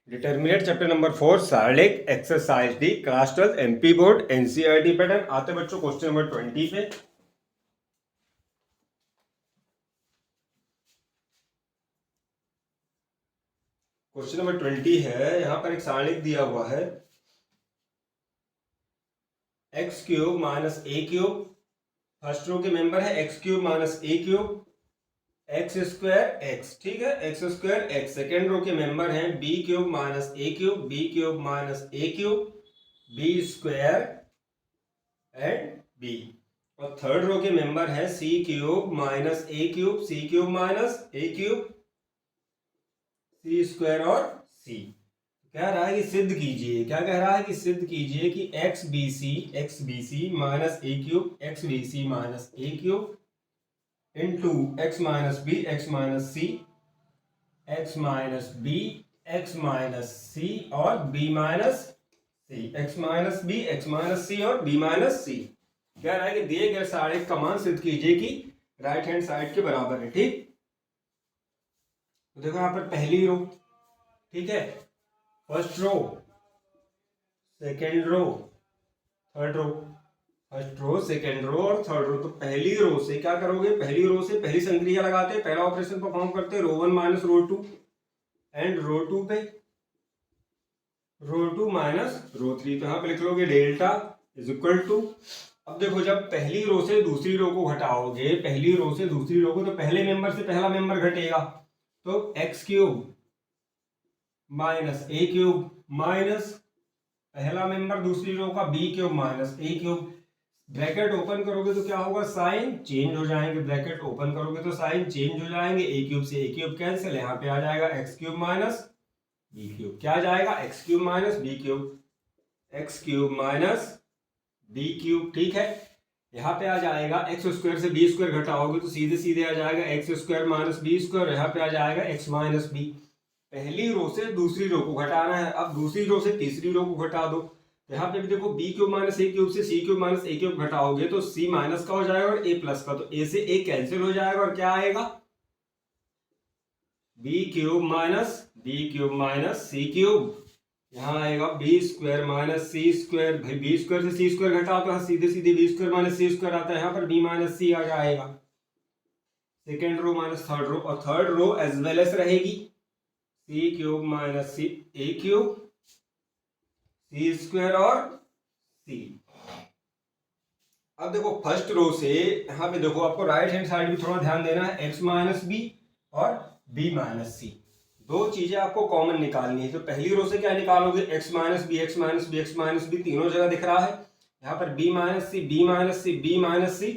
Determinate chapter number 4 शारीरिक exercise D class 12 MP board NCERT pattern. आते बच्चों question number 20 पे। क्वेश्चन नंबर 20 है, यहाँ पर एक शारीरिक दिया हुआ है एक्स क्यूब माइनस ए क्यूब। फर्स्ट रो के मेंबर है एक्स क्यूब माइनस ए क्यूब एक्स स्क्वायर एक्स, ठीक है, x square x. Second row के मेंबर हैं B cube minus A cube, B cube minus A cube, B square and B. और third row के member है सी cube minus ए cube, C cube minus ए cube, C square और सी। कह रहा है कि सिद्ध कीजिए, क्या कह रहा है कि सिद्ध कीजिए कि एक्स बी सी माइनस ए cube, x B C minus ए cube into x minus B, x minus C, X minus B, x minus C और B minus C, X minus B, x minus C और B minus सी। कह रहा है कि दिए गए सारे का मान सिद्ध कीजिए कि राइट हैंड साइड के बराबर है। ठीक, तो देखो यहाँ पर पहली रो, ठीक है, first row, second row, third row, first row, second row और थर्ड रो। तो पहली रो से क्या करोगे, पहली रो से पहली संक्रिया लगाते हैं, पहला ऑपरेशन परफॉर्म करते हैं, row one minus row two and row two पे row two minus row three. तो यहाँ पे लिख लोगे डेल्टा इज इक्वल टू। अब देखो जब पहली रो से दूसरी रो को घटाओगे, पहली रो से दूसरी रो को, तो पहले मेंबर से पहला मेंबर घटेगा, तो एक्स क्यूब माइनस ए क्यूब माइनस पहला मेंबर दूसरी रो का बी क्यूब माइनस ए क्यूब। ब्रैकेट ओपन करोगे तो क्या होगा, साइन चेंज हो जाएंगे, ब्रैकेट ओपन करोगे तो साइन चेंज हो जाएंगे, ए क्यूब से ए क्यूब कैंसिल, यहाँ पे आ जाएगा x cube minus B cube. क्या आ जाएगा, x cube minus B cube, x cube minus B cube. ठीक है, यहाँ पे आ जाएगा एक्स स्क्वायर से बी स्क्वायर घटाओगे तो सीधे सीधे आ जाएगा x square minus B square, यहाँ पे आ जाएगा एक्स माइनस बी। पहली रो से दूसरी रो को घटाना है, अब दूसरी रो से तीसरी रो को घटा दो। यहाँ पे भी देखो बी क्यूब माइनस ए क्यूब से सी क्यूब माइनस ए क्यूब घटाओगे तो सी माइनस का हो जाएगा और ए प्लस का, तो ए से ए कैंसिल हो जाएगा और क्या आएगा, B cube minus C cube. यहाँ आएगा B square minus C square, भाई बी स्क्वायर से सी स्क्वायर घटाओ तो सीधे सीधे B square minus C square आता है, यहाँ पर बी माइनस सी आ जाएगा। Second row minus third row, और third row as well as रहेगी C cube minus C A cube, C square और सी। अब देखो फर्स्ट रो से यहाँ पे देखो आपको राइट हैंड साइड भी थोड़ा ध्यान देना है, एक्स माइनस बी और बी माइनस सी, दो चीजें आपको कॉमन निकालनी है। तो पहली रो से क्या निकालोगे, x minus B, x minus B, x minus b तीनों जगह दिख रहा है, यहाँ पर बी माइनस सी, बी माइनस सी, बी माइनस सी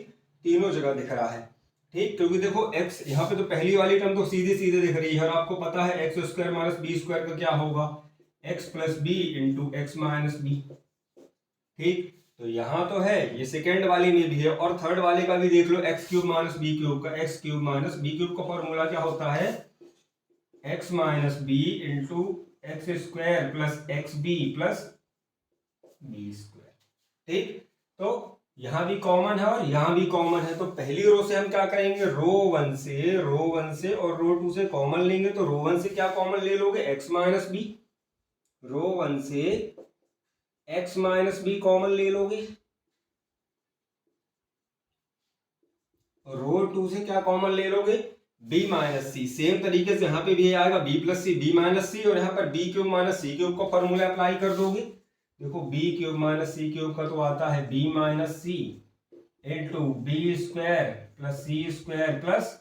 तीनों जगह दिख रहा है। ठीक, क्योंकि देखो एक्स यहाँ पे तो पहली वाली टर्म तो सीधे सीधे दिख रही है और आपको पता है x square minus B square का क्या होगा, x plus B into x minus B. ठीक, तो यहाँ तो है, ये सेकेंड वाले में भी है और थर्ड वाले का भी देख लो, X cube minus B cube का, X cube minus B cube का फॉर्मूला क्या होता है, X minus B into X square plus X B plus B square. ठीक, तो यहां भी कॉमन है और यहां भी कॉमन है, तो पहली रो से हम क्या करेंगे, रो वन से और रो टू से कॉमन लेंगे। तो रो वन से क्या कॉमन ले लोगे, एक्स माइनस बी, रो वन से एक्स माइनस बी कॉमन ले लोगे, रो टू से क्या कॉमन ले लोगे, बी माइनस सी। सेम तरीके से यहाँ पे भी आएगा बी प्लस सी, बी माइनस सी, और यहाँ पर B cube minus C cube का फॉर्मूला अप्लाई कर दोगे। देखो B cube minus C cube का तो आता है बी माइनस सी इंटू बी स्क्वायर प्लस सी स्क्वायर प्लस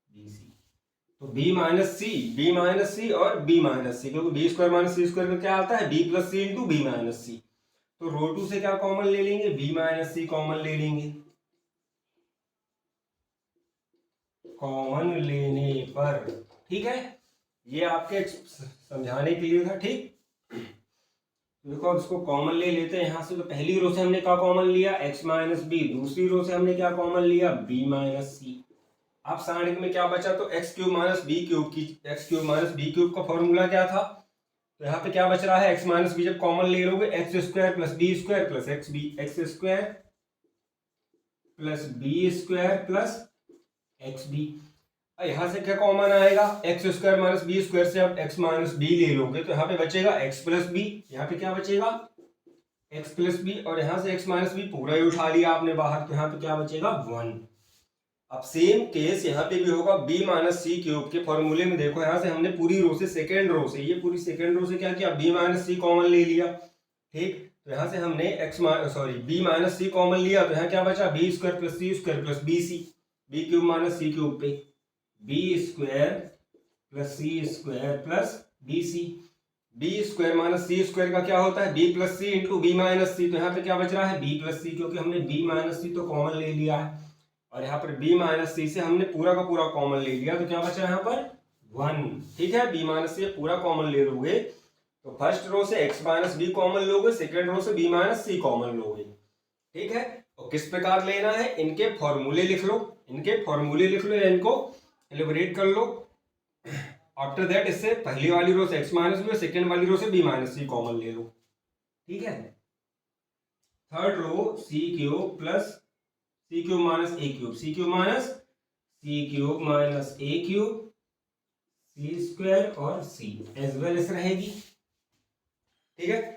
बी सी। तो बी माइनस सी और बी माइनस सी, क्योंकि B square minus C square का क्या आता है, बी प्लस सी इंटू बी माइनस सी। तो रो टू से क्या कॉमन ले लेंगे, बी माइनस सी कॉमन ले लेंगे। कॉमन लेने पर, ठीक है, ये आपके समझाने के लिए था। ठीक, देखो अब इसको कॉमन ले लेते हैं यहाँ से। तो पहली रो से हमने क्या कॉमन लिया, एक्स माइनस बी, दूसरी रो से हमने क्या कॉमन लिया, बी माइनस सी। अब सारणिक में क्या बचा, तो X cube minus B cube की, X cube minus B cube का फॉर्मूला क्या था, तो यहाँ पे क्या बच रहा है, एक्स माइनस बी जब कॉमन ले लोगे, X square plus B square plus X B, X square plus B square plus X B. यहाँ से क्या कॉमन आएगा, X square minus B square से आप एक्स माइनस बी ले लोगे तो यहाँ पे बचेगा एक्स प्लस बी, यहाँ पे क्या बचेगा एक्स प्लस बी, और यहाँ से एक्स माइनस बी पूरा ही उठा लिया आपने बाहर, तो यहाँ पे क्या बचेगा 1। अब सेम केस यहाँ पे भी होगा, b माइनस सी क्यूब के फॉर्मूले में देखो यहाँ से हमने पूरी रो से सेकेंड रो से, ये पूरी सेकेंड रो से क्या किया, b माइनस सी कॉमन ले लिया, ठीक। तो यहाँ से हमने b माइनस सी कॉमन लिया, तो यहाँ क्या बचा बी स्क्वायर प्लस सी square plus B C, B cube minus C cube पे बी स्क्वायर प्लस सी square plus B C, B square minus C square का क्या होता है बी प्लस सी इंटू बी माइनस सी, तो यहाँ पे क्या बच रहा है बी प्लस सी, क्योंकि हमने बी माइनस सी तो कॉमन ले लिया है, और यहाँ पर b माइनस सी से हमने पूरा का पूरा कॉमन ले लिया, तो क्या बचा यहाँ पर 1, ठीक है। b माइनस सी पूरा कॉमन ले लोगे तो फर्स्ट रो से x माइनस बी कॉमन लोगे, सेकेंड रो से b माइनस सी कॉमन लोगे, ठीक है। और किस प्रकार लेना है, इनके फॉर्मूले लिख लो, इनके फॉर्मूले लिख लो या इनको एलिबरेट कर लो। आफ्टर दैट इससे पहली वाली रो से x माइनस बी, सेकेंड वाली रो से b माइनस सी कॉमन ले लो, ठीक है। थर्ड रो सी cube plus C cube minus ए cube, C cube minus C cube minus ए क्यूब सी स्क्वायर और सी एज वेल एस रहेगी, ठीक है।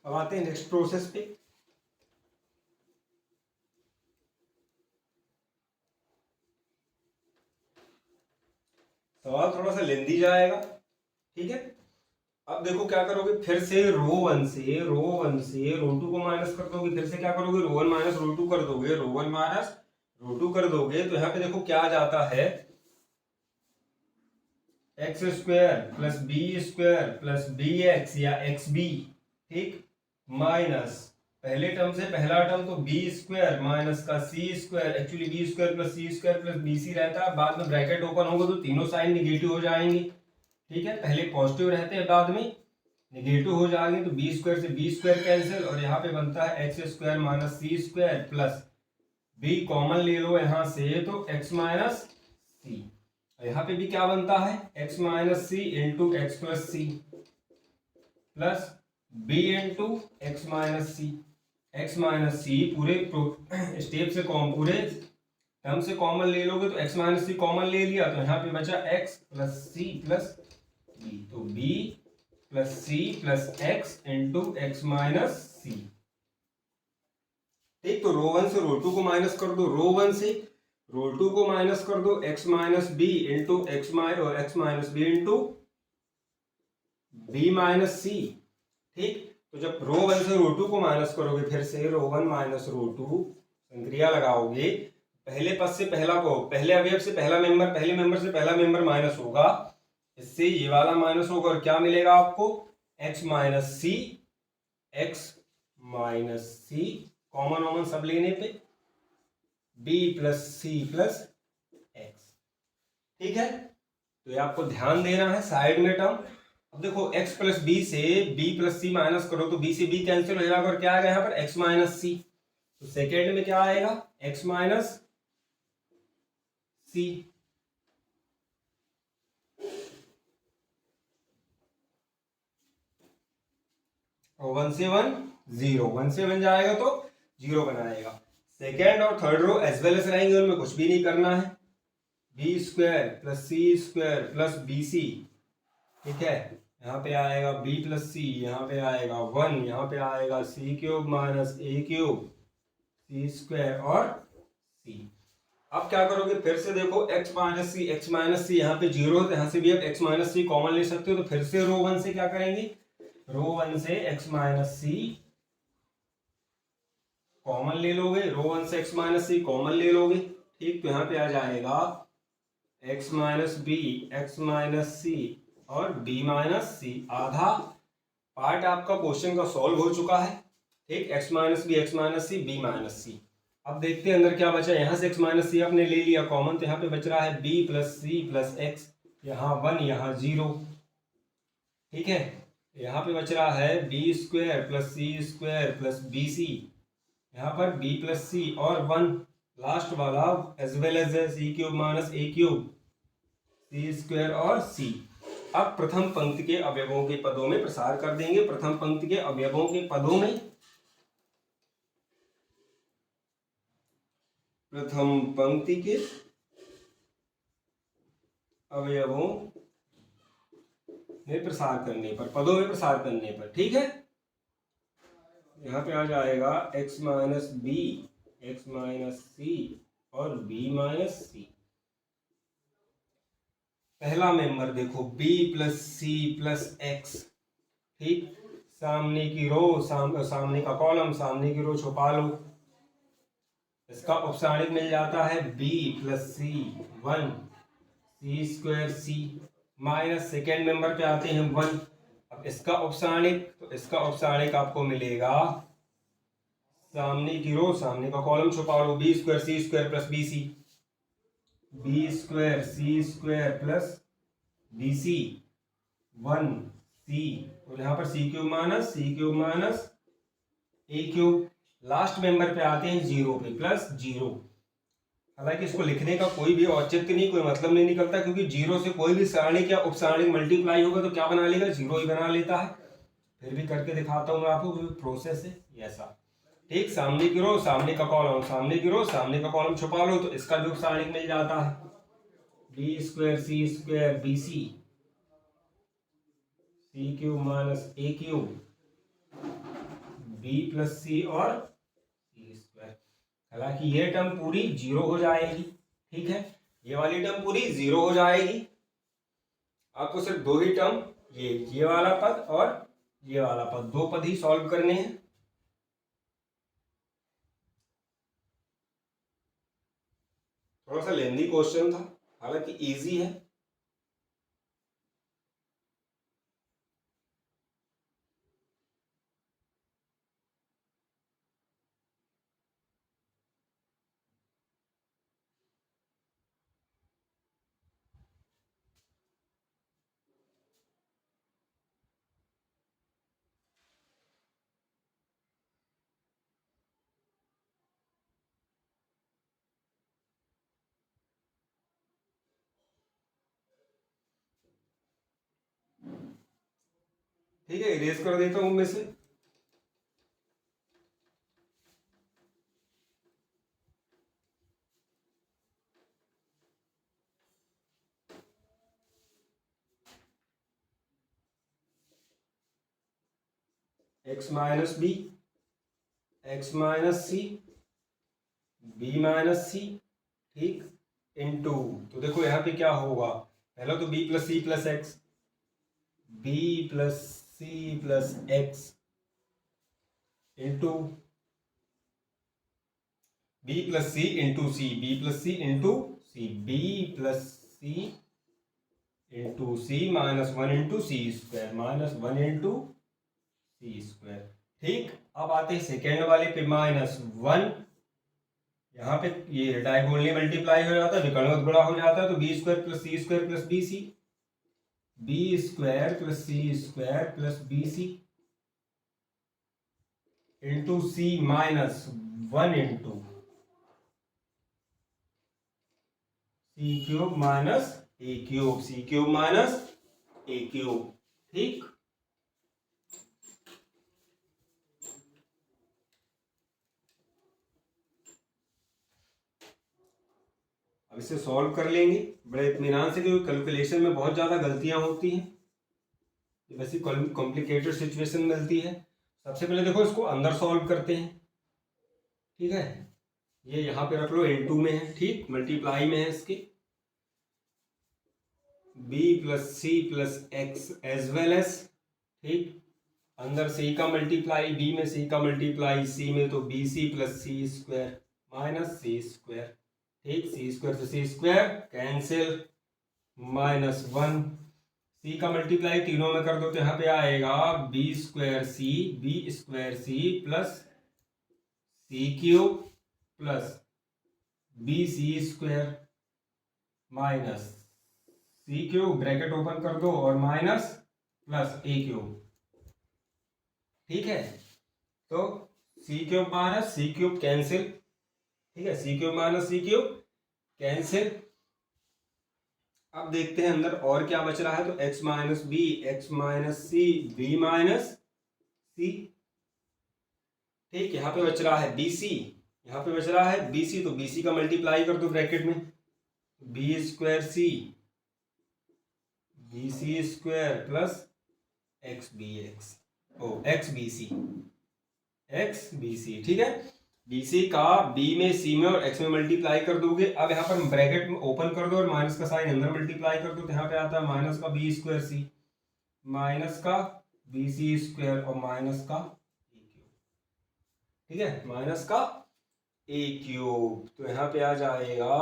अब आते हैं नेक्स्ट प्रोसेस पे। सवाल थोड़ा सा लेंदी जाएगा, ठीक है। अब देखो क्या करोगे, फिर से रो 1 से रो 2 को माइनस कर दोगे, फिर से क्या करोगे रो 1 माइनस रो 2 कर दोगे, रो 1 माइनस रो 2 कर दोगे, तो यहाँ पे देखो क्या आ जाता है x square plus B square plus B X या एक्स बी, ठीक, माइनस पहले टर्म से पहला टर्म तो बी स्क्वायर माइनस का C square, actually B square plus सी स्क्वायर प्लस बी सी रहता है, बाद में ब्रैकेट ओपन होगा तो तीनों साइन निगेटिव हो जाएंगे, ठीक है। पहले पॉजिटिव रहते हैं बाद में निगेटिव हो जाएंगे, तो बी स्क्वायर से बी स्क्वायर कैंसिल, और यहाँ पे बनता है x square minus C square plus B common ले लो यहाँ से तो एक्स माइनस सी, यहाँ पे भी क्या बनता है एक्स माइनस सी इंटू एक्स प्लस सी plus B into x minus C, X minus C पूरे स्टेप से पूरे टर्म से कॉमन ले लोगे तो एक्स माइनस सी कॉमन ले लिया, तो यहाँ पे बचा एक्स प्लस सी प्लस बी, तो बी प्लस सी plus X into x minus सी, ठीक। तो रो 1 से रो 2 को माइनस कर दो, रो 1 से रो 2 को माइनस कर दो, X minus B into x minus B into B minus सी, ठीक। तो जब रो 1 से रो 2 को माइनस करोगे, फिर से रो 1 माइनस रो 2 संक्रिया लगाओगे, पहले पद से पहला को पहले अवयव से पहला मेंबर, पहले मेंबर से पहला मेंबर माइनस होगा, इससे ये वाला माइनस होगा और क्या मिलेगा आपको x माइनस सी कॉमन सब लेने पे b प्लस सी प्लस एक्स, ठीक है। तो ये आपको ध्यान देना है साइड में टर्म। अब देखो x प्लस बी से b प्लस सी माइनस करो तो b से b कैंसिल हो जाएगा और क्या आएगा यहाँ पर x माइनस सी, तो सेकेंड में क्या आएगा x माइनस सी, और 1 से 1 0, 1 से 1 जाएगा तो 0 बनाएगा। सेकेंड और third row as well as रहेंगे, उनमें कुछ भी नहीं करना है, बी स्क्वायर प्लस सी स्क्वायर प्लस बी सी, ठीक है। यहाँ पे आएगा b प्लस सी, यहाँ पे आएगा 1, यहाँ पे आएगा सी क्यूब माइनस ए क्यूब सी स्क्वायर और सी। अब क्या करोगे, फिर से देखो x माइनस सी यहाँ पे 0 है, यहाँ से भी आप x माइनस सी कॉमन ले सकते हो, तो फिर से रो 1 से क्या करेंगे, रो 1 से x माइनस सी कॉमन ले लोगे, रो 1 से x माइनस सी कॉमन ले लोगे, ठीक। तो यहाँ पे आ जाएगा X minus B, x minus C और बी माइनस सी। आधा पार्ट आपका क्वेश्चन का सॉल्व हो चुका है। ठीक, X minus B, x minus सी, बी माइनस सी। अब देखते हैं अंदर क्या बचा। यहाँ से एक्स माइनस सी आपने ले लिया कॉमन, तो यहाँ पे बच रहा है बी प्लस सी प्लस एक्स, यहाँ 1 यहाँ 0। ठीक है, यहाँ पे बच रहा है बी स्क्वायर प्लस सी स्क्वायर प्लस बी सी, यहाँ पर बी प्लस सी और 1 लास्ट वाला एज वेल एज सी क्यूब माइनस ए क्यूब, सी स्क्वायर और सी। अब प्रथम पंक्ति के अवयवों के पदों में प्रसार कर देंगे। प्रथम पंक्ति के अवयवों के पदों में, प्रथम पंक्ति के अवयवों में प्रसार करने पर, पदों में प्रसार करने पर, ठीक है, यहाँ पे आ जाएगा x minus B, x minus C और b माइनस सी। पहला मेंबर देखो b प्लस सी प्लस एक्स। ठीक, सामने की रो, सामने का कॉलम, सामने की रो छुपा लो। इसका उपसारणिक मिल जाता है b प्लस सी 1 सी स्क्वायर सी माइनस सेकेंड मेंबर पे आते हैं 1। अब इसका उपसारणिक, तो इसका उपसारणिक आपको मिलेगा, सामने की रो सामने का कॉलम छुपा लो, बी स्क्वायर सी square plus B C, B square सी square plus B C 1 C, और यहाँ पर सी क्यूब माइनस ए क्यूब। लास्ट मेंबर पे आते हैं 0 पे, प्लस 0। हालांकि इसको लिखने का कोई भी औचित्य नहीं, कोई मतलब नहीं निकलता, क्योंकि 0 से कोई भी सारणिक या उपसारणिक मल्टीप्लाई होगा तो क्या बना लेगा, 0 ही बना लेता है। फिर भी करके दिखाता हूँ मैं आपको, प्रोसेस है ऐसा। ठीक, सामने की रो सामने का कॉलम, सामने की रो सामने का कॉलम छुपा लो, तो इसका भी उपसारणिक मिल जाता है बी स्क्वायर सी स्क्वायर बी सी, सी क्यूब माइनस ए क्यूब, बी प्लस सी और सी स्क्वायर। हालांकि ये टर्म पूरी 0 हो जाएगी। ठीक है, ये वाली टर्म पूरी 0 हो जाएगी। आपको सिर्फ दो ही टर्म, ये वाला पद और ये वाला पद, दो पद ही सॉल्व करने हैं। थोड़ा सा लेंदी क्वेश्चन था, हालांकि इजी है। ठीक है, इरेज कर देता हूं मैं से। X minus B, x minus सी, बी माइनस सी। ठीक, इनटू, तो देखो यहाँ पे क्या होगा, पहला तो बी प्लस सी प्लस एक्स, बी प्लस सी plus X into B plus सी इंटू सी, बी प्लस सी इंटू सी, बी प्लस सी इंटू सी minus 1 into C square, minus 1 into C square. ठीक, अब आते हैं सेकेंड वाले पे, माइनस 1। यहाँ पे ये डायगोनली मल्टीप्लाई हो जाता है, विकर्णवत गुणा हो जाता है, तो बी स्क्वायर प्लस सी square plus B C, B square plus सी square plus B C into सी minus 1 into C cube minus ए क्यूब, सी क्यूब माइनस ए क्यूब। ठीक, अब इसे सॉल्व कर लेंगे बड़े इत्मीनान से, क्योंकि कैलकुलेशन में बहुत ज़्यादा गलतियां होती हैं, वैसी कॉम्प्लिकेटेड सिचुएशन मिलती है। सबसे पहले देखो इसको अंदर सॉल्व करते हैं। ठीक है, ये यहाँ पे रख लो, n2 में है। ठीक, मल्टीप्लाई में है इसके, b प्लस सी plus x as well as, ठीक, अंदर सी का मल्टीप्लाई b में, सी का मल्टीप्लाई सी में, तो बी सी प्लस सी स्क्वायर माइनस सी स्क्वायर। ठीक, सी स्क्वायर से सी स्क्वायर कैंसिल, -1 सी का मल्टीप्लाई तीनों में कर दो तो यहाँ पे आएगा B square C plus C cube plus B C square minus C cube, bracket open कर दो, और माइनस प्लस ए क्यूब। ठीक है, तो सी cube minus C cube cancel, ठीक है, सी cube minus C cube cancel. अब देखते हैं अंदर और क्या बच रहा है, तो x minus B, x minus सी, बी माइनस सी। ठीक, यहाँ पे बच रहा है बी सी, यहाँ पे बच रहा है बी सी, तो बी सी का मल्टीप्लाई कर दो ब्रैकेट में, बी स्क्वायर सी बी सी square plus X B X, ओ एक्स बी सी, ठीक है। बी सी का बी में सी में और एक्स में मल्टीप्लाई कर दोगे। अब यहाँ पर ब्रैकेट में ओपन कर दो और माइनस का साइन अंदर मल्टीप्लाई कर दो, तो यहाँ पे आता है माइनस का बी स्क्वायर सी, माइनस का बी सी स्क्वायर और माइनस का ए क्यूब, ठीक है, माइनस का ए क्यूब। तो यहाँ पे आ जाएगा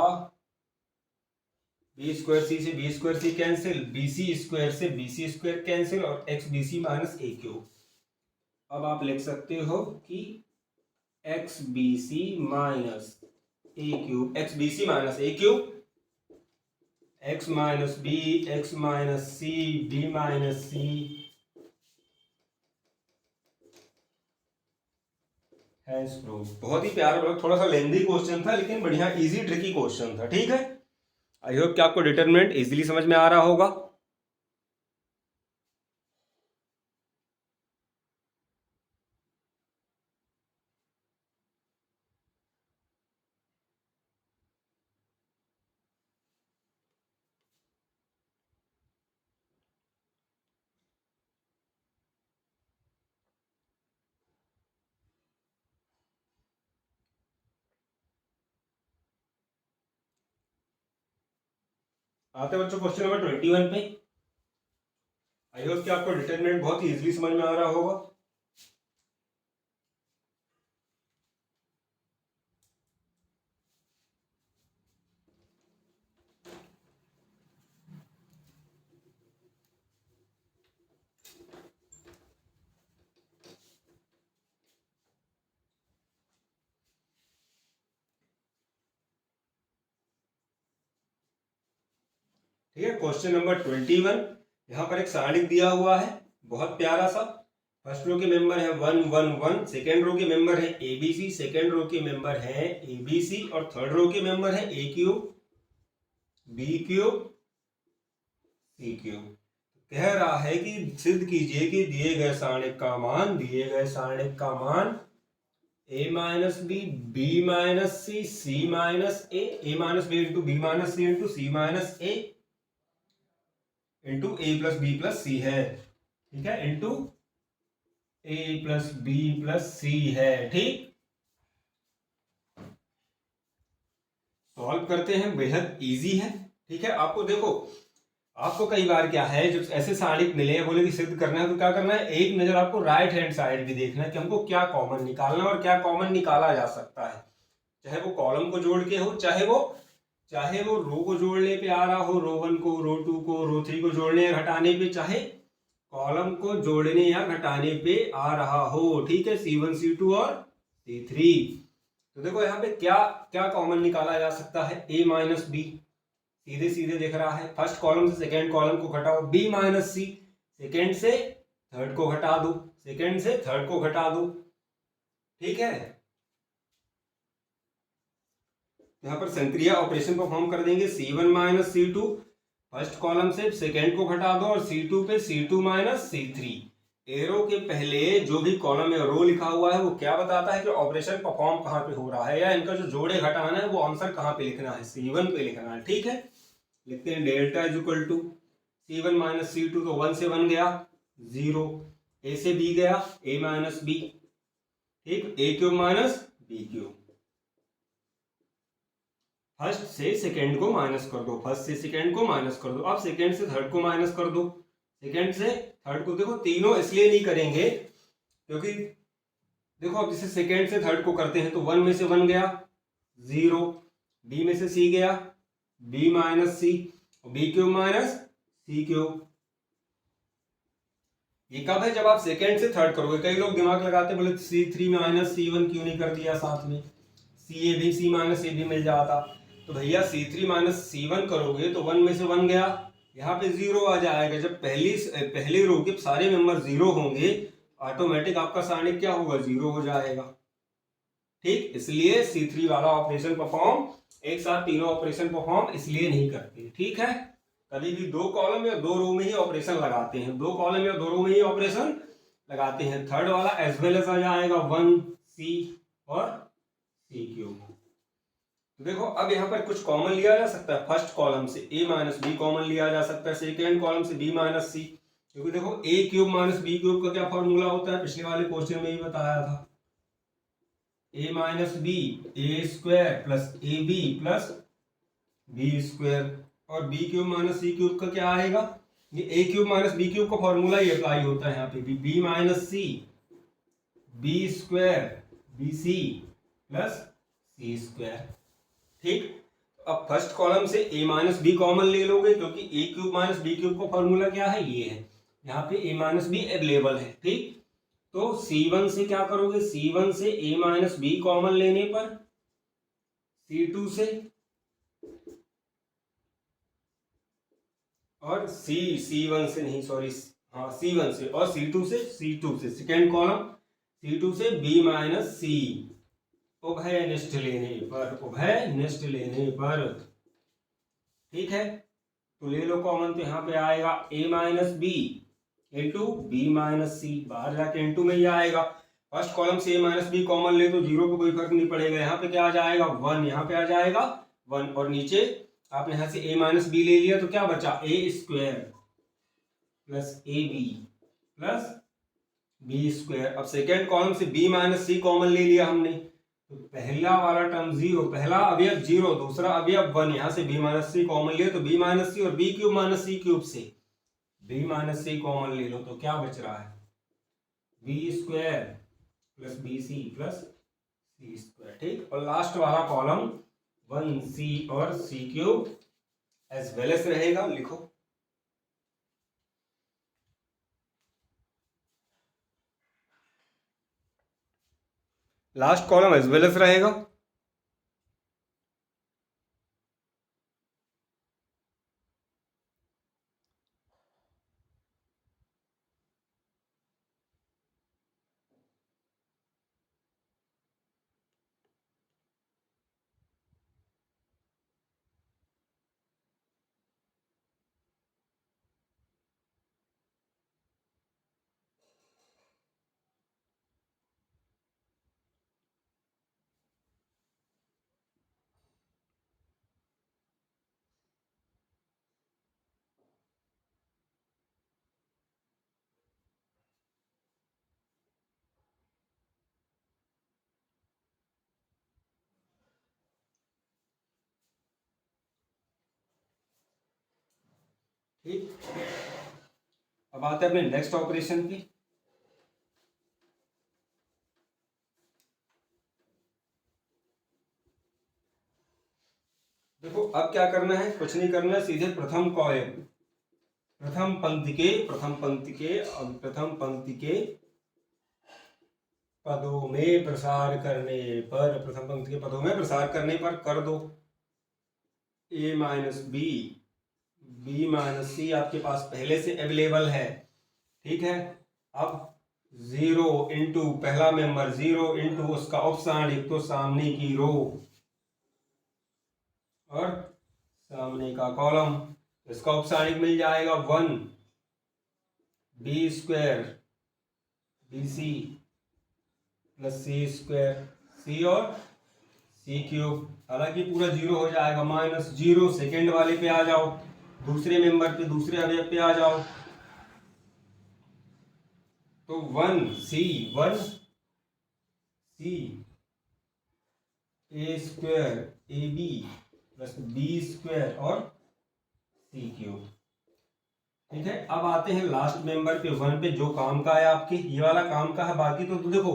बी स्क्वायर सी से b square c cancel, b सी स्क्वायर से बी सी स्क्वायर कैंसिल, और एक्स बी सी माइनस ए क्यूब। अब आप लिख सकते हो कि x B C minus A cube, x B C minus A cube, x minus B, x minus C, B minus c has proved. बहुत ही प्यारा, मतलब थोड़ा सा लेंदी क्वेश्चन था लेकिन बढ़िया इजी ट्रिकी क्वेश्चन था। ठीक है, आई होप कि आपको डिटरमिनेंट इजीली समझ में आ रहा होगा। आते बच्चों क्वेश्चन नंबर 21 पे। आई होप कि आपको डिटरमिनेंट बहुत ही इजीली समझ में आ रहा होगा। ठीक है, क्वेश्चन नंबर 21। यहाँ पर एक सारणिक दिया हुआ है बहुत प्यारा सा। फर्स्ट रो के मेंबर है 1 1 1, सेकेंड रो के मेंबर है ए बी सी, सेकेंड रो के मेंबर है ए बी सी, और थर्ड रो के मेंबर है ए cube, B cube, C cube. कह रहा है कि सिद्ध कीजिए कि दिए गए सारणिक का मान A minus B, B minus C, C minus A minus B into B minus C into C minus A into A plus B plus C है। ठीक है, into A plus B plus C है। ठीक, solve करते हैं, बेहद easy है। ठीक है, आपको देखो, आपको कई बार क्या है, जब ऐसे सारणिक मिले बोले कि सिद्ध करना है, तो क्या करना है, एक नजर आपको राइट हैंड साइड भी देखना है कि हमको क्या कॉमन निकालना है और क्या कॉमन निकाला जा सकता है। चाहे वो कॉलम को जोड़ के हो, चाहे वो रो को जोड़ने पे आ रहा हो, रो 1 को, रो 2 को, रो 3 को जोड़ने या घटाने पे, चाहे कॉलम को जोड़ने या घटाने पे आ रहा हो। ठीक है, C1 C2 और C3। तो देखो यहाँ पे क्या क्या कॉमन निकाला जा सकता है, a माइनस बी, सीधे सीधे दिख रहा है, फर्स्ट कॉलम से सेकेंड कॉलम को घटाओ, b माइनस सी, सेकेंड से थर्ड को घटा दो, सेकेंड से थर्ड को घटा दो। ठीक है, यहाँ पर संक्रिया ऑपरेशन परफॉर्म कर देंगे, C1 minus C2, first column से सेकेंड को घटा दो, और C2 पे C2 माइनस C3। एरो के पहले जो भी कॉलम या रो लिखा हुआ है वो क्या बताता है कि ऑपरेशन परफॉर्म कहाँ पे हो रहा है, या इनका जो जोड़े घटाना है वो आंसर कहाँ पे लिखना है, C1 पे लिखना है। ठीक है, लिखते हैं delta is equal to C1 minus C2, तो 1 से 1 गया 0, ए से बी गया a माइनस बी, ठीक, A cube minus B cube. First से सेकेंड को माइनस कर दो, फर्स्ट से सेकेंड को माइनस कर दो। अब सेकेंड से थर्ड को माइनस कर दो, सेकेंड से थर्ड को। देखो तीनों इसलिए नहीं करेंगे क्योंकि देखो अब जैसे सेकेंड से थर्ड को करते हैं तो 1 में से 1 गया 0, बी में से सी गया, बी माइनस सी, B cube minus C cube. ये कब है? जब आप सेकेंड से थर्ड करोगे। कई लोग दिमाग लगाते बोले C3 माइनस C1 क्यों नहीं कर दिया साथ में, सी ए भी सी माइनस ए भी मिल जाता। तो भैया C3 माइनस C1 करोगे तो 1 में से 1 गया, यहाँ पे 0 आ जाएगा। जब पहली रो के सारे मेंबर 0 होंगे, ऑटोमेटिक आपका सारणिक क्या होगा? 0 हो जाएगा। ठीक, इसलिए C3 वाला ऑपरेशन परफॉर्म एक साथ तीनों ऑपरेशन परफॉर्म इसलिए नहीं करते। ठीक है, कभी भी 2 कॉलम या 2 रो में ही ऑपरेशन लगाते हैं, 2 कॉलम या 2 रो में ही ऑपरेशन लगाते हैं। थर्ड वाला एज वेल एज आ जाएगा 1C और C क्यूब। देखो अब यहाँ पर कुछ कॉमन लिया जा सकता है। फर्स्ट कॉलम से a माइनस बी कॉमन लिया जा सकता है, सेकेंड कॉलम से b माइनस सी, क्योंकि देखो a cube minus B cube का क्या फॉर्मूला होता है, पिछले वाले क्वेश्चन में ही बताया था। a minus B A square plus A B plus B square, और B cube minus C cube का क्या आएगा? ये A cube minus B cube का फॉर्मूला ही अप्लाई होता है यहाँ पे भी, बी माइनस सी बी स्क्वायर बी सी प्लस सी स्क्वायर। ठीक, अब फर्स्ट कॉलम से a माइनस बी कॉमन ले लोगे, क्योंकि a cube minus B cube का फॉर्मूला क्या है? ये है। यहाँ पे a माइनस बी अवेलेबल है। ठीक, तो C1 से क्या करोगे? C1 से a माइनस बी कॉमन लेने पर C2 से, और C1 से नहीं, सॉरी, हाँ C1 से, और C2 से सेकेंड कॉलम C2 से b माइनस सी, उभयनिष्ठ लेने पर। ठीक है, तो ले लो कॉमन, तो यहाँ पे आएगा a minus B into B minus C, बाहर जाके इंटू में ही आएगा। फर्स्ट कॉलम से a माइनस बी कॉमन ले तो 0 को कोई फर्क नहीं पड़ेगा। यहाँ पे क्या आ जाएगा? 1, यहाँ पे आ जाएगा 1, और नीचे आपने यहाँ से a माइनस बी ले लिया तो क्या बचा? a square plus A B plus B square. अब सेकेंड कॉलम से b माइनस सी कॉमन ले लिया हमने, तो पहला वाला टर्म 0, पहला अवयव 0, दूसरा अवयव 1, यहाँ से b माइनस सी कॉमन लिया तो b माइनस सी, और b cube minus C cube से b माइनस सी कॉमन ले लो तो क्या बच रहा है? B square plus B C plus सी स्क्वायर। ठीक, और लास्ट वाला कॉलम 1C और C cube as well as रहेगा। लिखो, last column as well as रहेगा। ठीक, अब आते हैं अपने नेक्स्ट ऑपरेशन पे। देखो अब क्या करना है, कुछ नहीं करना है, सीधे प्रथम कॉलम, प्रथम पंक्ति के पदों में प्रसार करने पर, प्रथम पंक्ति के पदों में प्रसार करने पर कर दो। a minus B B minus C आपके पास पहले से अवेलेबल है। ठीक है, अब 0 इंटू पहला मेंबर 0 इंटू उसका उपसारणिक, तो सामने की रो और सामने का कॉलम, इसका उपसारणिक मिल जाएगा 1 बी स्क्वायर बी सी प्लस सी स्क्वायर, सी और सी क्यूब। हालांकि पूरा 0 हो जाएगा, माइनस 0। सेकेंड वाले पे आ जाओ, दूसरे मेंबर पे, दूसरे अवयव पे आ जाओ, तो 1C a square a B plus B square और सी क्यूब। ठीक है, अब आते हैं लास्ट मेंबर पे 1 पे, जो काम का है आपके, ये वाला काम का है। बाकी तो देखो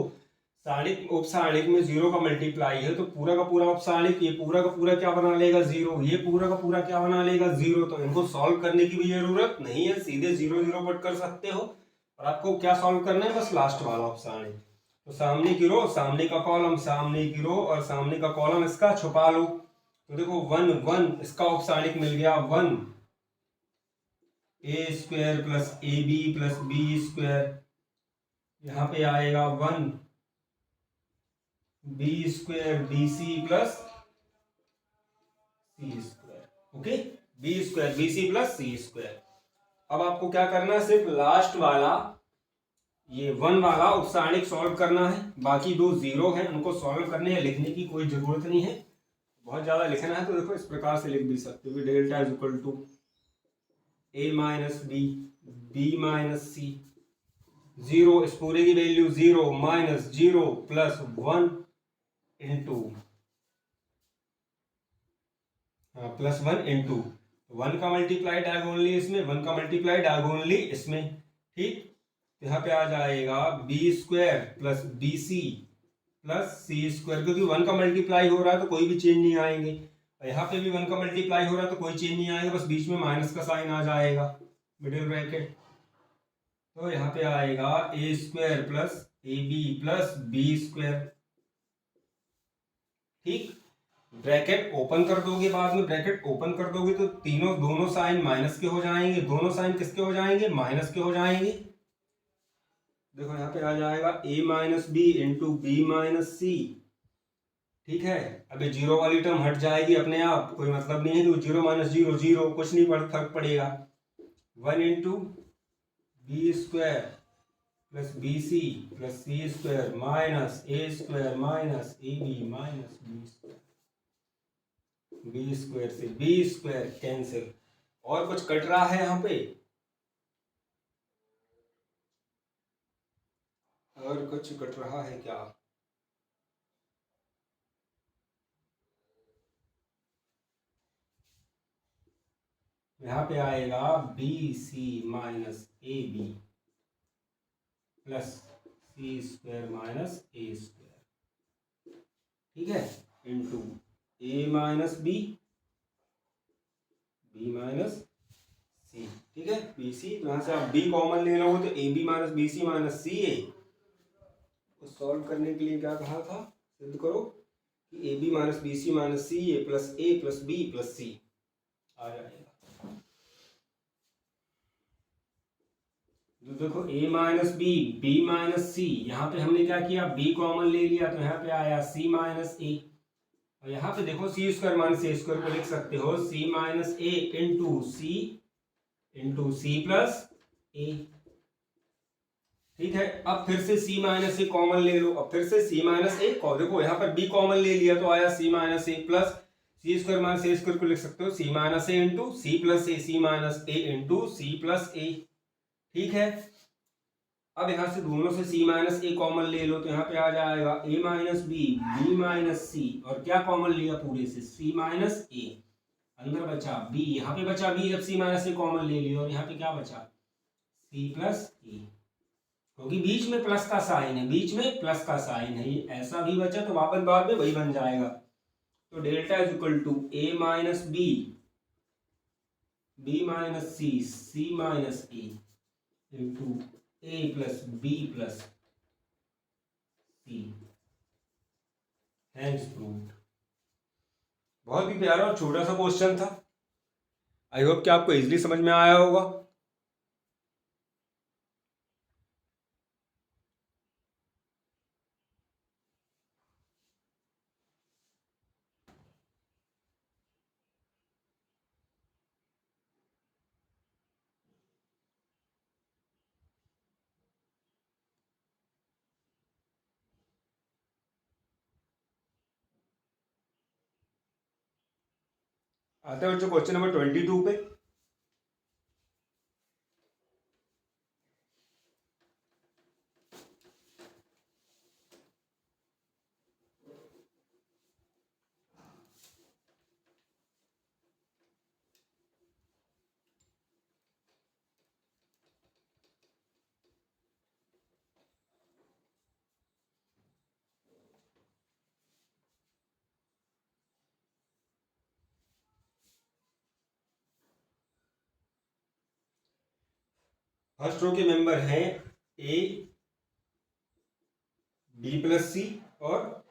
सारणिक उपसारणिक में जीरो का मल्टीप्लाई है तो पूरा का पूरा उपसारणिक ये पूरा का पूरा क्या बना लेगा जीरो, ये पूरा का पूरा क्या बना लेगा जीरो। तो इनको सॉल्व करने की भी जरूरत नहीं है, सीधे जीरो जीरो पट कर सकते हो। और आपको क्या सॉल्व करना है, बस लास्ट वाला उपसारणिक। तो सामने की रो, सामने का कॉलम, सामने की रो और सामने का कॉलम इसका छुपा लो। तो देखो वन वन इसका उपसारणिक मिल गया one, A square plus A B plus B square, यहाँ पे आएगा वन बी स्क्वायर बी सी प्लस सी square. Okay, B square B सी प्लस सी स्क्वायर। अब आपको क्या करना है, सिर्फ लास्ट वाला ये वन वाला उपसारणिक सॉल्व करना है। बाकी दो जीरो है उनको सॉल्व करने या लिखने की कोई जरूरत नहीं है। बहुत ज्यादा लिखना है तो देखो इस प्रकार से लिख भी सकते हो, delta is equal to A minus B B minus C, zero इस पूरे की value zero minus zero plus one into plus one into one का मल्टीप्लाई डायगोनली इसमें, वन का मल्टीप्लाई डायगोनली इसमें। ठीक, यहाँ पे आ जाएगा B square plus B C plus सी स्क्वायर, क्योंकि वन का मल्टीप्लाई हो रहा है तो कोई भी चेंज नहीं आएंगे। और यहाँ पे भी वन का मल्टीप्लाई हो रहा है तो कोई चेंज नहीं आएगा, बस बीच में माइनस का साइन आ जाएगा, मिडिल ब्रैकेट। तो यहाँ पे आएगा A square plus A B plus B square. ठीक, ब्रैकेट ओपन कर दोगे, बाद में ब्रैकेट ओपन कर दोगे तो तीनों दोनों साइन माइनस के हो जाएंगे, दोनों साइन किसके हो जाएंगे, माइनस के हो जाएंगे। देखो यहाँ पे आ जाएगा a minus B into B minus सी। ठीक है, अभी जीरो वाली टर्म हट जाएगी अपने आप, कोई मतलब नहीं है, तो जीरो माइनस जीरो जीरो, कुछ नहीं फर्क पड़ेगा। One into b square plus B C plus C square minus a square minus a B minus B square, b square से बी स्क्वायर कैंसिल। और कुछ कट रहा है यहाँ पे, और कुछ कट रहा है क्या? यहाँ पे आएगा b C minus a B plus C square minus a square. ठीक है, इंटू ए माइनस बी बी माइनस सी। ठीक है, बी सी, तो यहाँ से आप बी कॉमन ले लोगे तो A B minus B C minus C A. तो सॉल्व करने के लिए क्या कहा था, सिद्ध करो कि A B minus B C minus C A plus B plus C आ जाएगा। तो देखो a minus B B minus C, यहाँ पे हमने क्या किया, b कॉमन ले लिया तो यहाँ पे आया c माइनस ए। और यहाँ पे देखो सी स्क्वायर माइनस ए स्क्वायर को लिख सकते हो c माइनस ए इंटू सी प्लस ए। ठीक है, अब फिर से c माइनस ए कॉमन ले लो, अब फिर से c माइनस ए, देखो यहाँ पर b कॉमन ले लिया तो आया c minus A plus C square minus a square को लिख सकते हो c माइनस ए इंटू सी प्लस ए, सी माइनस ए इंटू सी प्लस ए। ठीक है, अब यहां से दोनों से c माइनस ए कॉमन ले लो तो यहाँ पे आ जाएगा a minus B B minus C, और क्या कॉमन लिया पूरे से, c माइनस ए, अंदर बचा b, यहाँ पे बचा b जब c माइनस ए कॉमन ले लिया, और यहाँ पे क्या बचा c प्लस ए, क्योंकि बीच में प्लस का साइन है, बीच में प्लस का साइन है, ये ऐसा भी बचा तो वापस बाद में वही बन जाएगा। तो delta is equal to a minus B B minus C C minus A into a plus B plus c, hence proved. बहुत ही प्यारा और छोटा सा क्वेश्चन था, आई होप कि आपको इजीली समझ में आया होगा। आते हैं बच्चों क्वेश्चन नंबर 22 पे। फर्स्ट रो के मेंबर हैं ए बी प्लस सी और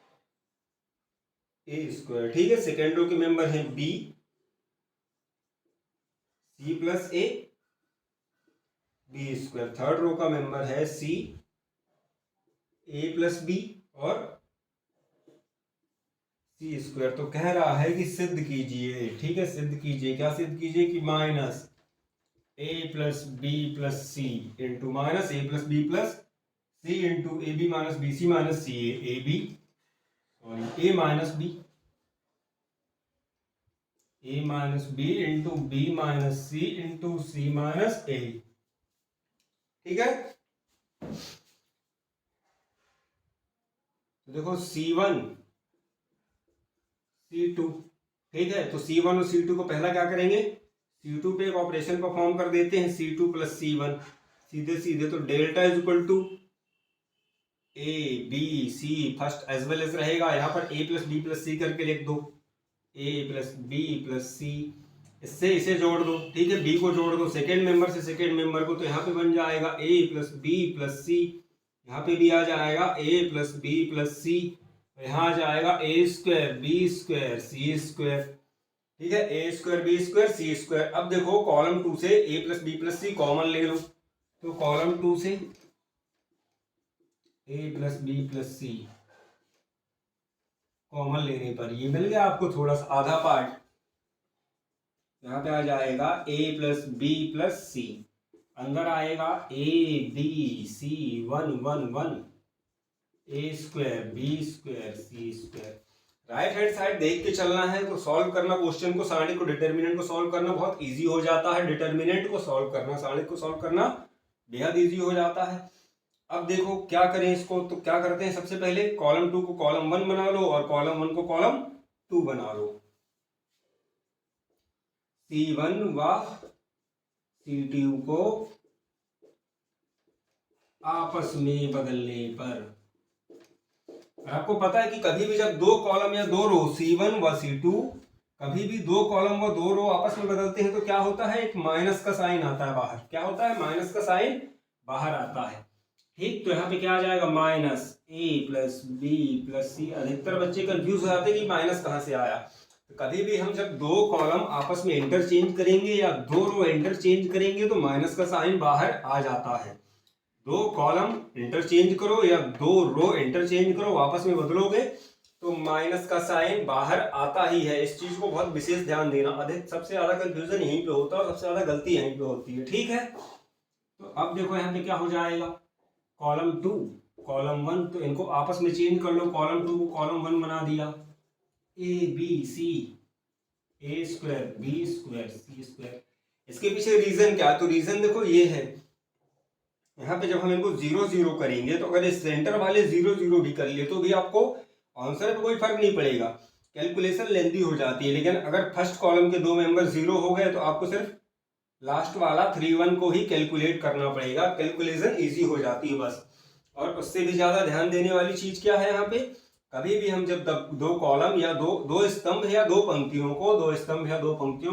ए स्क्वायर, ठीक है। सेकेंड रो के मेंबर हैं बी सी प्लस ए बी स्क्वायर। थर्ड रो का मेंबर है सी ए प्लस बी और सी स्क्वायर। तो कह रहा है कि सिद्ध कीजिए, ठीक है, सिद्ध कीजिए। क्या सिद्ध कीजिए कि minus A plus B plus C into minus A plus B plus C into A B minus B C minus C A B sorry A minus B into B minus C into C minus A, ठीक है। तो देखो C1 C2, ठीक है। तो C1 और C2 को पहला क्या करेंगे, C2 पे एक ऑपरेशन परफॉर्म कर देते हैं, C2 प्लस C1 सीधे सीधे। तो delta is equal to a b c first as well as रहेगा, यहाँ पर a plus B plus c करके लिख दो, a plus B plus c, इससे इसे जोड़ दो, ठीक है। बी को जोड़ दो सेकेंड मेंबर से सेकेंड मेंबर को, तो यहाँ पे बन जाएगा ए प्लस बी प्लस सी, यहाँ पे भी आ जाएगा ए प्लस बी प्लस सी, यहाँ आ जाएगा ए स्क्वायर बी स्क्वायर सी स्क्वायर, ठीक है। ए स्क्वायर बी स्क्वायर सी स्क्वायर। अब देखो कॉलम 2 से ए प्लस बी प्लस सी कॉमन ले लो, तो कॉलम 2 से ए प्लस बी प्लस सी कॉमन लेने पर ये मिल गया आपको थोड़ा सा आधा पार्ट, यहाँ पे आ जाएगा a plus B plus c, अंदर आएगा a b C 1 1 1 a square b square C square. Right hand side देख के चलना है, तो सॉल्व करना क्वेश्चन को, सारणी को, डिटर्मिनेंट को सॉल्व करना बहुत इजी हो जाता है। डिटर्मिनेंट को सॉल्व करना, सारणी को सॉल्व करना बेहद इजी हो जाता है। अब देखो क्या करें इसको, तो क्या करते हैं, सबसे पहले कॉलम 2 को कॉलम 1 बना लो और कॉलम 1 को कॉलम 2 बना लो। C1 व C2 को आपस में बदलने पर, आपको पता है कि कभी भी जब दो कॉलम या दो रो C1 व C2, कभी भी दो कॉलम व दो रो आपस में बदलते हैं तो क्या होता है, एक माइनस का साइन आता है बाहर। क्या होता है, माइनस का साइन बाहर आता है, ठीक। तो यहाँ पे क्या आ जाएगा, माइनस ए प्लस बी प्लस सी। अधिकतर बच्चे कंफ्यूज हो जाते हैं कि माइनस कहाँ से आया। तो कभी भी हम जब दो कॉलम आपस में इंटरचेंज करेंगे या दो रो इंटरचेंज करेंगे तो माइनस का साइन बाहर आ जाता है। दो कॉलम इंटरचेंज करो या दो रो इंटरचेंज करो, आपस में बदलोगे तो माइनस का साइन बाहर आता ही है। इस चीज को बहुत विशेष ध्यान देना, अधिक सबसे ज्यादा कंफ्यूजन यहीं पे होता है और सबसे ज्यादा गलती यहीं पे होती है, ठीक है। तो अब देखो यहाँ पे क्या हो जाएगा, कॉलम 2 कॉलम 1, तो इनको आपस में चेंज कर लो, कॉलम 2 को कॉलम 1 बना दिया, a b c a square b square C square. इसके पीछे रीजन क्या, तो रीजन देखो ये है, यहाँ पे जब हम इनको 0 0 करेंगे तो अगर इस सेंटर वाले 0 0 भी कर लिए तो भी आपको आंसर पे कोई फर्क नहीं पड़ेगा, कैलकुलेशन लेंथी हो जाती है। लेकिन अगर फर्स्ट कॉलम के दो मेंबर 0 हो गए तो आपको सिर्फ लास्ट वाला 3 1 को ही कैलकुलेट करना पड़ेगा, कैलकुलेशन इजी हो जाती है बस। और उससे भी ज्यादा ध्यान देने वाली चीज क्या है, यहाँ पे कभी भी हम जब दो कॉलम या दो स्तंभ या दो पंक्तियों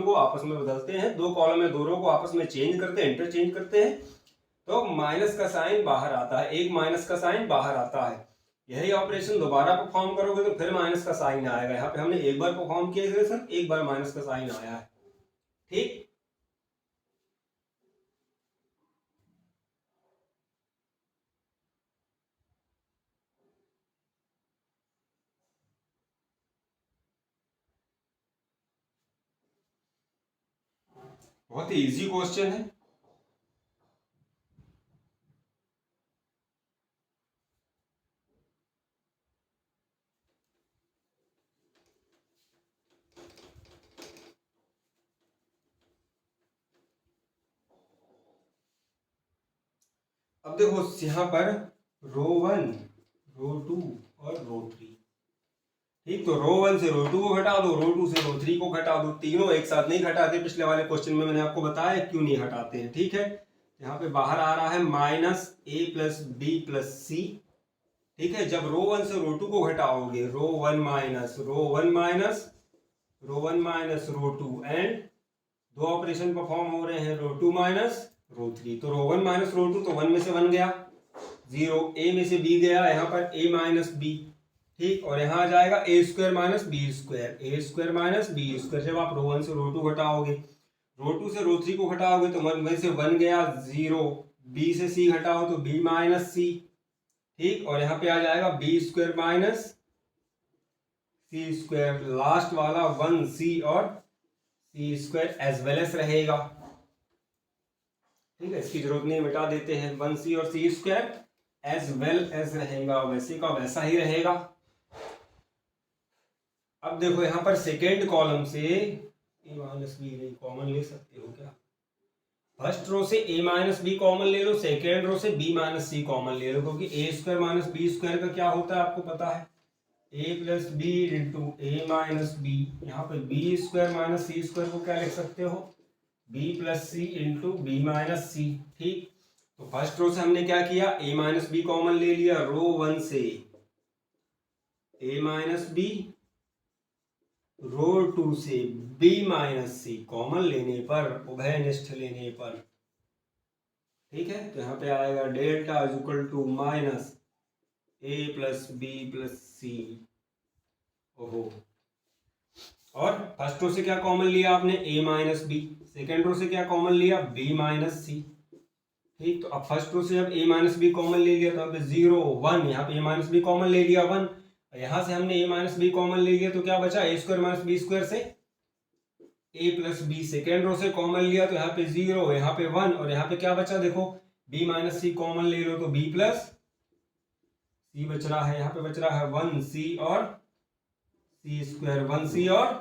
को आपस में बदलते हैं, दो कॉलम या दो रो को आपस में चेंज करते हैं, इंटरचेंज करते हैं, तो माइनस का साइन बाहर आता है, एक माइनस का साइन बाहर आता है। यही ऑपरेशन दोबारा परफॉर्म करोगे तो फिर माइनस का साइन आएगा। यहाँ पे हमने एक बार परफॉर्म किया, सर एक बार माइनस का साइन आया है, ठीक। बहुत ही इजी क्वेश्चन है। अब देखो यहाँ पर रो 1 रो 2 और रो 3, ठीक। तो रो 1 से रो 2 को घटा दो, रो 2 से रो 3 को घटा दो, तीनों एक साथ नहीं घटाते, पिछले वाले क्वेश्चन में मैंने आपको बताया क्यों नहीं हटाते हैं, ठीक है। यहाँ पे बाहर आ रहा है माइनस ए प्लस बी प्लस सी, ठीक है। जब रो 1 से रो 2 को घटाओगे, रो 1 माइनस रो 2 एंड दो ऑपरेशन परफॉर्म हो रहे हैं, रो 2 माइनस रो 3, तो रो 1 माइनस रो 2, तो 1 में से 1 गया, 0, ए में से बी गया, यहाँ पर ए माइनस बी, ठीक, और यहाँ आ जाएगा ए स्क्वायर माइनस बी स्क्वायर, ए स्क्वायर माइनस बी स्क्वायर। जब आप रो 1 से रो 2 घटाओगे, रो 2 से रो 3 को घटाओगे तो 1 में से 1 गया, 0, बी से सी घटाओ तो बी माइनस सी, ठीक, और यहाँ पे आ जाएगा B square minus C square, last वाला 1 सी और सी स्क्वायर एज वेल एस रहेगा, ठीक है, इसकी जरूरत नहीं, मिटा देते हैं, 1 सी और सी स्क्वायर एज वेल एज रहेगा, वैसे का वैसा ही रहेगा। अब देखो यहाँ पर सेकेंड कॉलम से ए माइनस बी नहीं कॉमन ले सकते हो क्या? फर्स्ट रो से ए माइनस बी कॉमन ले लो, सेकेंड रो से बी माइनस सी कॉमन ले लो, क्योंकि ए स्क्वायर माइनस बी स्क्वायर का क्या होता है आपको पता है, ए प्लस बी इंटू ए माइनस बी। यहाँ पे B square minus C square को क्या लिख सकते हो, बी प्लस सी इंटू बी माइनस सी, ठीक। तो फर्स्ट रो से हमने क्या किया, ए माइनस बी कॉमन ले लिया, रो 1 से ए माइनस बी, रो 2 से b माइनस सी कॉमन लेने पर, उभयनिष्ठ लेने पर, ठीक है, तो यहाँ पे आएगा delta is equal to minus A plus B plus C. ओहो, और फर्स्ट रो से क्या कॉमन लिया आपने, a minus b, second row से क्या कॉमन लिया, b माइनस सी, ठीक। तो अब फर्स्ट रो से जब a माइनस बी कॉमन ले लिया तो यहाँ पे 0 1, यहाँ पे a माइनस बी कॉमन ले लिया 1, यहाँ से हमने a माइनस बी कॉमन ले लिया तो क्या बचा, a square minus B square से a plus b, second row से कॉमन लिया तो यहाँ पे 0, यहाँ पे 1, और यहाँ पे क्या बचा, देखो b माइनस सी कॉमन ले लो तो b प्लस सी बच रहा है, यहाँ पे बच रहा है 1 सी और सी स्क्वायर, 1 सी और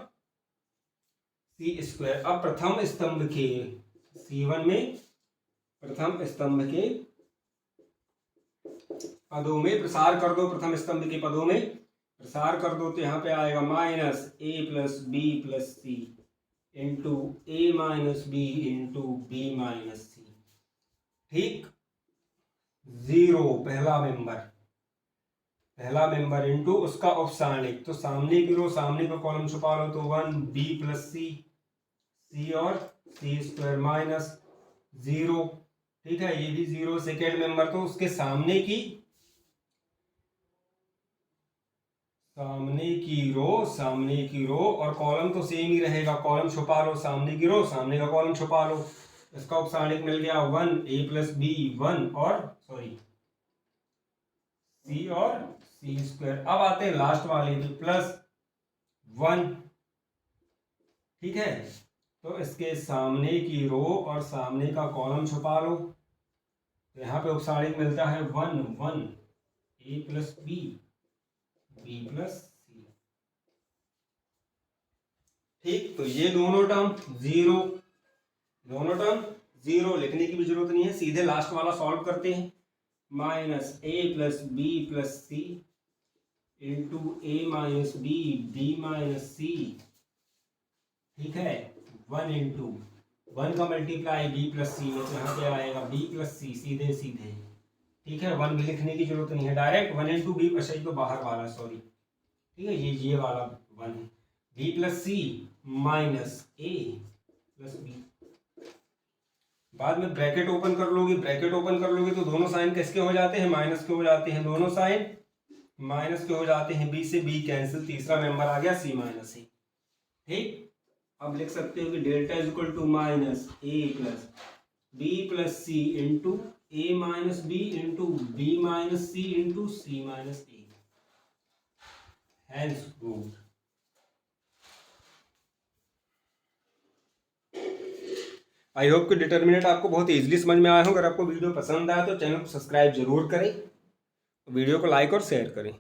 सी स्क्वायर। अब प्रथम स्तंभ के C1 में प्रथम स्तंभ के पदों में प्रसार कर दो, प्रथम स्तंभ के पदों में प्रसार कर दो, तो यहाँ पे आएगा माइनस ए प्लस बी प्लस सी इंटू ए minus B into B minus सी, ठीक। 0 पहला मेंबर इंटू उसका उपसारणिक, तो सामने की रो सामने का कॉलम छुपा लो तो 1 बी प्लस सी, सी और सी स्क्वायर माइनस 0, ठीक है, ये भी 0, सेकेंड मेंबर तो उसके सामने की रो और कॉलम तो सेम ही रहेगा, कॉलम छुपा लो, सामने की रो सामने का कॉलम छुपा लो, इसका उपसारणिक मिल गया 1 ए प्लस बी 1 और सी और सी स्क्वायर। अब आते हैं लास्ट वाले पे प्लस 1, ठीक है, तो इसके सामने की रो और सामने का कॉलम छुपा लो, तो यहाँ पे उपसारणिक मिलता है 1 1 ए प्लस बी बी प्लस सी, ठीक। तो ये दोनों टर्म जीरो लिखने की भी जरूरत नहीं है, सीधे लास्ट वाला सॉल्व करते हैं, माइनस ए प्लस बी प्लस सी इंटू ए माइनस बी बी माइनस सी, ठीक है, 1 इंटू 1 का मल्टीप्लाई बी प्लस सी में, तो यहाँ पे आएगा बी प्लस सी सीधे, ठीक है, 1 भी लिखने की जरूरत नहीं है, डायरेक्ट 1 इंटू बी, अच्छा ये तो बाहर वाला सॉरी, ठीक है, ये वाला 1 है, बी प्लस सी माइनस ए प्लस बी, बाद में ब्रैकेट ओपन कर लोगे तो दोनों साइन किसके हो जाते हैं, माइनस के हो जाते हैं, दोनों साइन माइनस के हो जाते हैं, बी से बी कैंसिल, तीसरा मेंबर आ गया सी माइनस ए, ठीक। अब लिख सकते हो कि delta is equal to minus A plus B plus C into A minus B into B minus C into C minus a, hence proved. I hope कि determinant आपको बहुत इजीली समझ में आया हो। अगर आपको वीडियो पसंद आया तो चैनल को सब्सक्राइब जरूर करें, वीडियो को लाइक और शेयर करें।